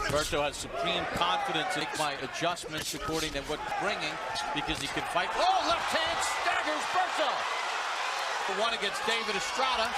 Berto has supreme confidence to make my adjustments according to what's bringing because he can fight. Oh, left hand staggers Berto. The one against David Estrada.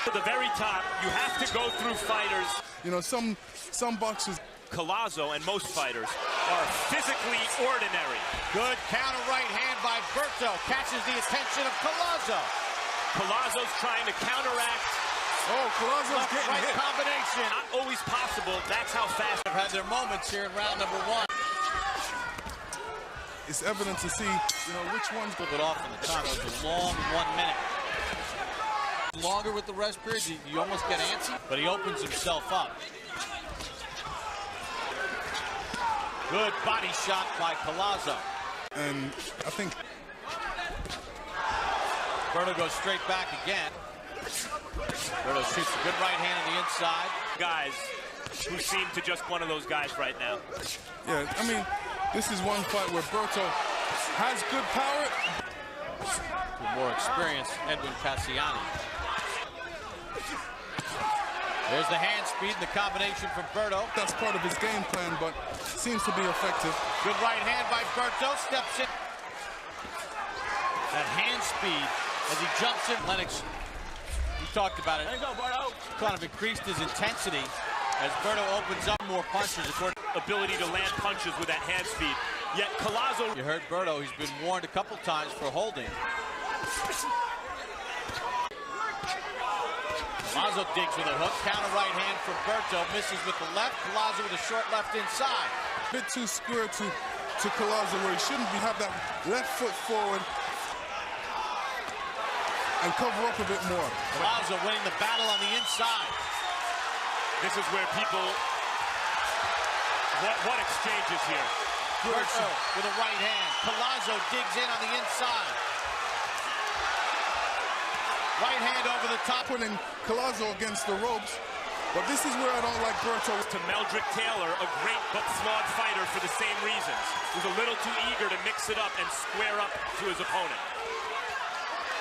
To the very top, you have to go through fighters. You know, some boxers. Collazo and most fighters are physically ordinary. Good counter right hand by Berto. Catches the attention of Collazo. Collazo's trying to counteract. Oh, Collazo's Left getting right hit. combination. Not always possible. That's how fast They've had their moments here in round number one. It's evident to see, you know, which one's Took it off in the time. It was a long 1 minute. Longer with the rest period, you almost get antsy, but he opens himself up. Good body shot by Collazo. And I think Berto goes straight back again. Berto shoots a good right hand on the inside. guys who seem to just one of those guys right now. yeah, I mean, this is one fight where Berto has good power. With more experience, Edwin Cassiani. There's the hand speed and the combination from Berto. That's part of his game plan, but seems to be effective. Good right hand by Berto, steps in. That hand speed as he jumps in. Lennox, we talked about it. There you go, Berto. Kind of increased his intensity as Berto opens up more punches. Ability to land punches with that hand speed. Yet Collazo. You heard Berto, he's been warned a couple times for holding. Collazo digs with a hook, counter right hand for Berto, misses with the left. Collazo with a short left inside. A bit too square to Collazo where he shouldn't be. Have that left foot forward and cover up a bit more. Collazo winning the battle on the inside. This is where people. What exchanges here? Berto with a right hand. Collazo digs in on the inside. Right hand over the top. Putting Collazo against the ropes. But this is where I don't like Berto. To Meldrick Taylor, a great but flawed fighter for the same reasons. Who's a little too eager to mix it up and square up to his opponent.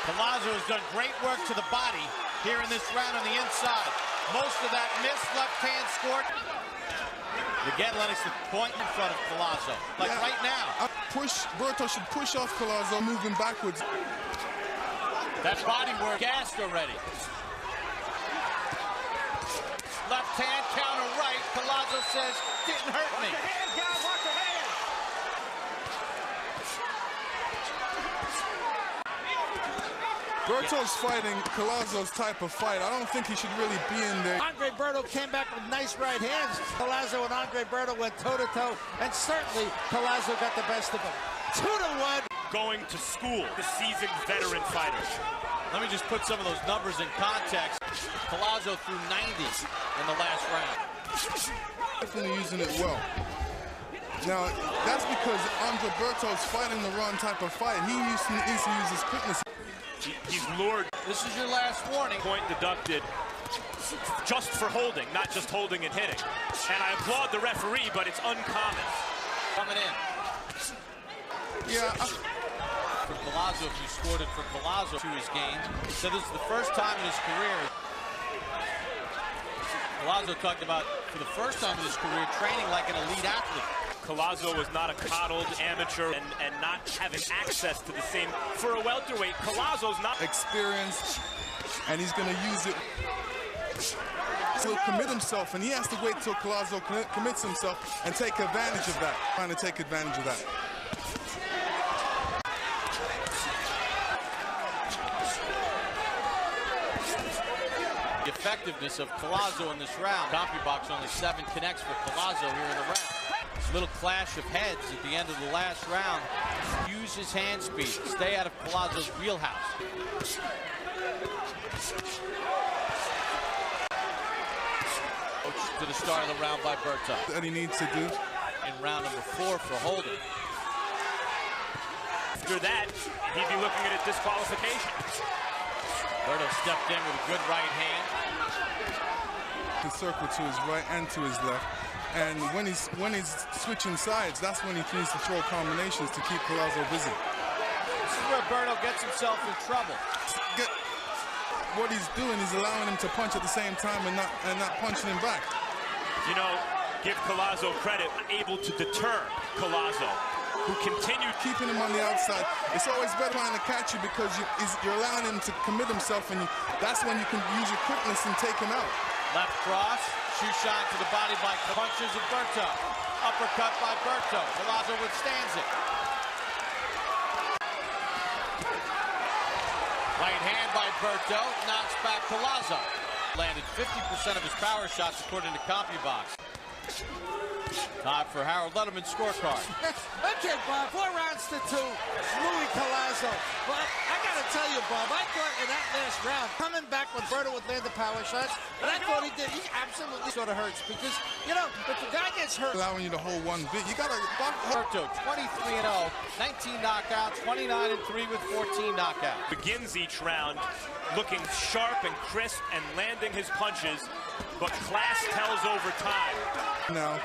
Collazo has done great work to the body here in this round on the inside. Most of that missed, left hand scored. Again, Lennox the point in front of Collazo. Like right now. Berto should push off Collazo, moving backwards. That body work gassed already. Left hand, counter right. Collazo says, didn't hurt me. Watch the hand, guys, watch the hand. Berto's fighting Collazo's type of fight. I don't think he should really be in there. Andre Berto came back with nice right hands. Collazo and Andre Berto went toe-to-toe, and certainly Collazo got the best of him. 2-1. Going to school, the seasoned veteran fighters. Let me just put some of those numbers in context. Collazo threw 90 in the last round. Definitely using it well. Now, that's because Andre Berto's fighting the wrong type of fight. He needs to use his quickness. He's lured. This is your last warning. Point deducted just for holding, not just holding and hitting. And I applaud the referee, but it's uncommon. Coming in. Yeah. For Collazo, if you scored it for Collazo to his game. So this is the first time in his career. Collazo talked about, for the first time in his career, training like an elite athlete. Collazo was not a coddled amateur and not having access to the same. For a welterweight, Collazo's not Experienced, and he's going to use it. He'll commit himself, and he has to wait till Collazo commits himself and take advantage of that. Trying to take advantage of that. The effectiveness of Collazo in this round. CompuBox only 7 connects for Collazo here in the round. Little clash of heads at the end of the last round. Use his hand speed. Stay out of Collazo's wheelhouse. To the start of the round by Berto. That he needs to do. In round number 4 for holding. After that, he'd be looking at a disqualification. Berto stepped in with a good right hand. The circle to his right and to his left. And when he's switching sides, that's when he needs to throw combinations to keep Collazo busy. This is where Berto gets himself in trouble. what he's doing, he's allowing him to punch at the same time and not punching him back. You know, give Collazo credit, able to deter Collazo, who continued keeping him on the outside. It's always better trying to catch you because you're allowing him to commit himself, and that's when you can use your quickness and take him out. Left cross, shoe shot to the body by punches of Berto. Uppercut by Berto. Collazo withstands it. Right hand by Berto, knocks back Collazo. Landed 50% of his power shots according to CompuBox. Time for Harold Letterman's scorecard. Okay, Bob, 4 rounds to 2. Luis Collazo. But I got to tell you, Bob, I thought in that last round, coming back when Berto would land the power shots, and I thought he absolutely sort of hurts because, you know, if the guy gets hurt. Allowing you to hold one bit, you got to. Berto, 23-0, 19 knockouts, 29-3 with 14 knockouts. Begins each round looking sharp and crisp and landing his punches, but class tells over time. Now,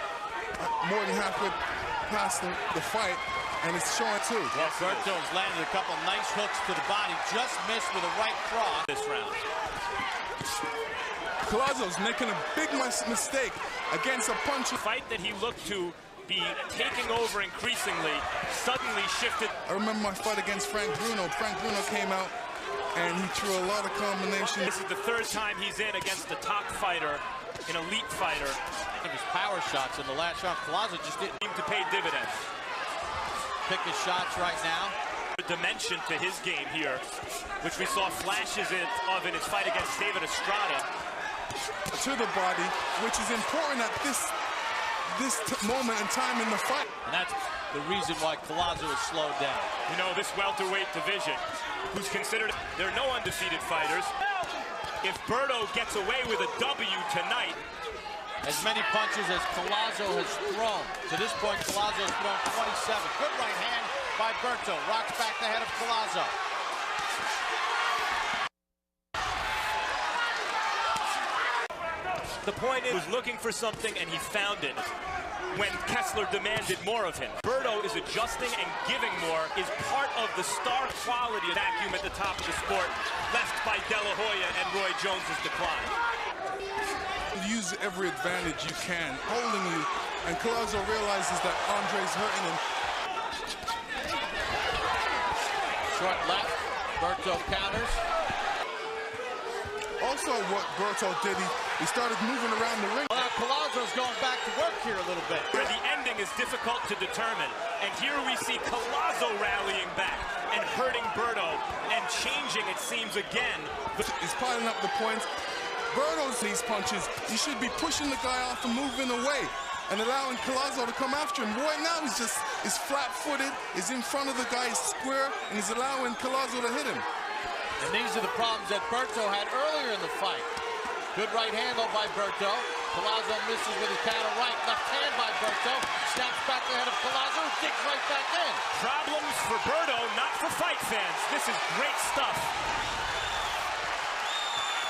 more than halfway past the fight, and it's showing too. Well, Berto's landed a couple nice hooks to the body, just missed with a right cross this round. Collazo's making a big mistake against a puncher. Fight that he looked to be taking over increasingly, suddenly shifted. I remember my fight against Frank Bruno. Frank Bruno came out and he threw a lot of combinations. This is the 3rd time he's in against a top fighter, an elite fighter. Of his power shots in the last round, Collazo just didn't seem to pay dividends. Pick his shots right now. A dimension to his game here, which we saw flashes of in his fight against David Estrada. To the body, which is important at this moment in time in the fight. And that's the reason why Collazo is slowed down. You know, this welterweight division, who's considered, there are no undefeated fighters. If Berto gets away with a W tonight, as many punches as Collazo has thrown. To this point, Collazo has thrown 27. Good right hand by Berto. Rocks back the head of Collazo. The point is, he was looking for something and he found it when Kessler demanded more of him. Berto is adjusting and giving more, is part of the star quality vacuum at the top of the sport, left by De La Hoya and Roy Jones' decline. Use every advantage you can, holding you, and Collazo realizes that Andre's hurting him. Short left, Berto counters. Also what Berto did, he started moving around the ring. Well, Collazo's going back to work here a little bit. Where the ending is difficult to determine, and here we see Collazo rallying back and hurting Berto and changing, it seems, again. He's piling up the points. Berto's these punches, he should be pushing the guy off and moving away and allowing Collazo to come after him. Right now he's flat-footed, he's in front of the guy, he's square, and he's allowing Collazo to hit him. And these are the problems that Berto had earlier in the fight. Good right hand though by Berto. Collazo misses with his counter right. Left hand by Berto. Snaps back the head of Collazo, digs right back in. Problems for Berto, not for fight fans. This is great stuff.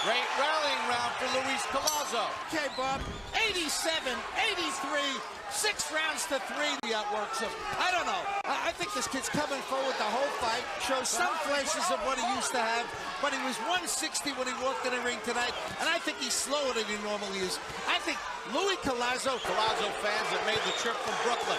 Great rallying round for Luis Collazo. Okay, Bob, 87, 83, 6 rounds to 3. He outworks him. I don't know. I think this kid's coming forward the whole fight. Shows some flashes of what he used to have, but he was 160 when he walked in the ring tonight, and I think he's slower than he normally is. I think Luis Collazo fans have made the trip from Brooklyn.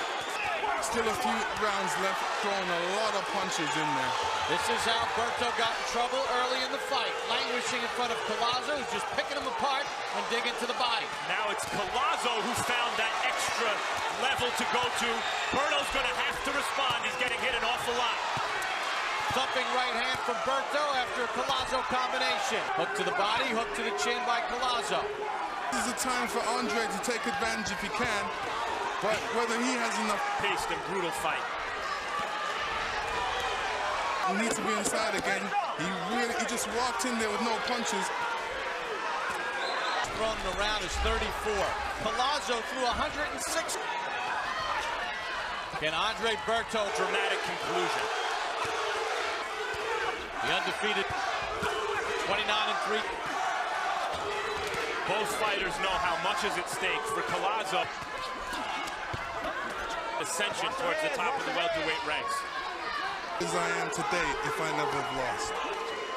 Still a few rounds left, throwing a lot of punches in there. This is how Berto got in trouble early in the fight. Languishing in front of Collazo, who's just picking him apart and digging to the body. Now it's Collazo who found that extra level to go to. Berto's going to have to respond. He's getting hit an awful lot. Thumping right hand from Berto after a Collazo combination. Hook to the body, hook to the chin by Collazo. This is a time for Andre to take advantage if he can. But whether he has enough paced and brutal fight. He needs to be inside again. He just walked in there with no punches. Thrown around is 34. Collazo threw 106. Can Andre Berto dramatic conclusion? The undefeated 29-3. Both fighters know how much is at stake for Collazo. Ascension towards the top of the welterweight ranks. As I am today if I never have lost.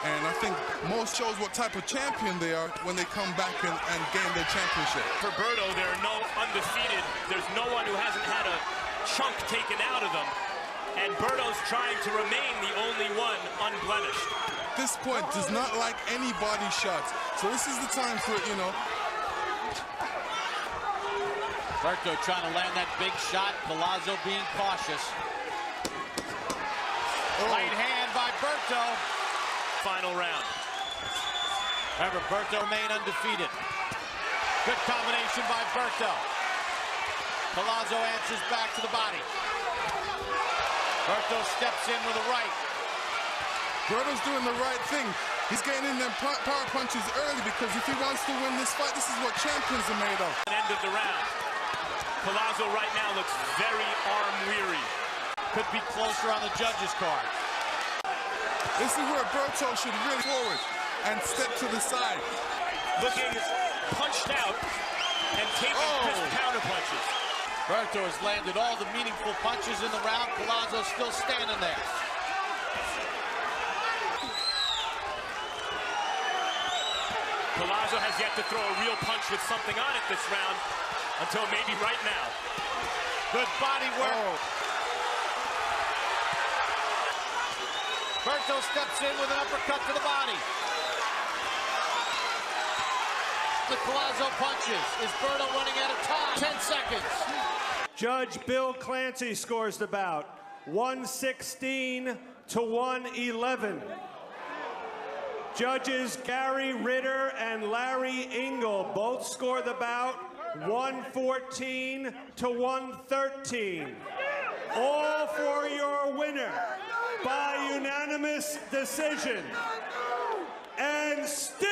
And I think most shows what type of champion they are when they come back and gain their championship. For Berto, there are no undefeated. There's no one who hasn't had a chunk taken out of them. And Berto's trying to remain the only one unblemished. This point does not like any body shots. So this is the time for it, you know. Berto trying to land that big shot. Collazo being cautious. Right hand by Berto. Final round. Remember, Berto remain undefeated. Good combination by Berto. Collazo answers back to the body. Berto steps in with a right. Berto's doing the right thing. He's getting in them power punches early because if he wants to win this fight, this is what champions are made of. End of the round. Collazo right now looks very arm-weary. Could be closer on the judges' card. This is where Berto should really forward and step to the side. Looking punched out and taking crisp counter punches. Berto has landed all the meaningful punches in the round. Collazo still standing there. Collazo has yet to throw a real punch with something on it this round until maybe right now. Good body work. Berto steps in with an uppercut to the body. The Collazo punches. Is Berto running out of time? 10 seconds. Judge Bill Clancy scores the bout 116 to 111. Judges Gary Ritter and Larry Engel both score the bout 114 to 113. All for your winner by unanimous decision. And still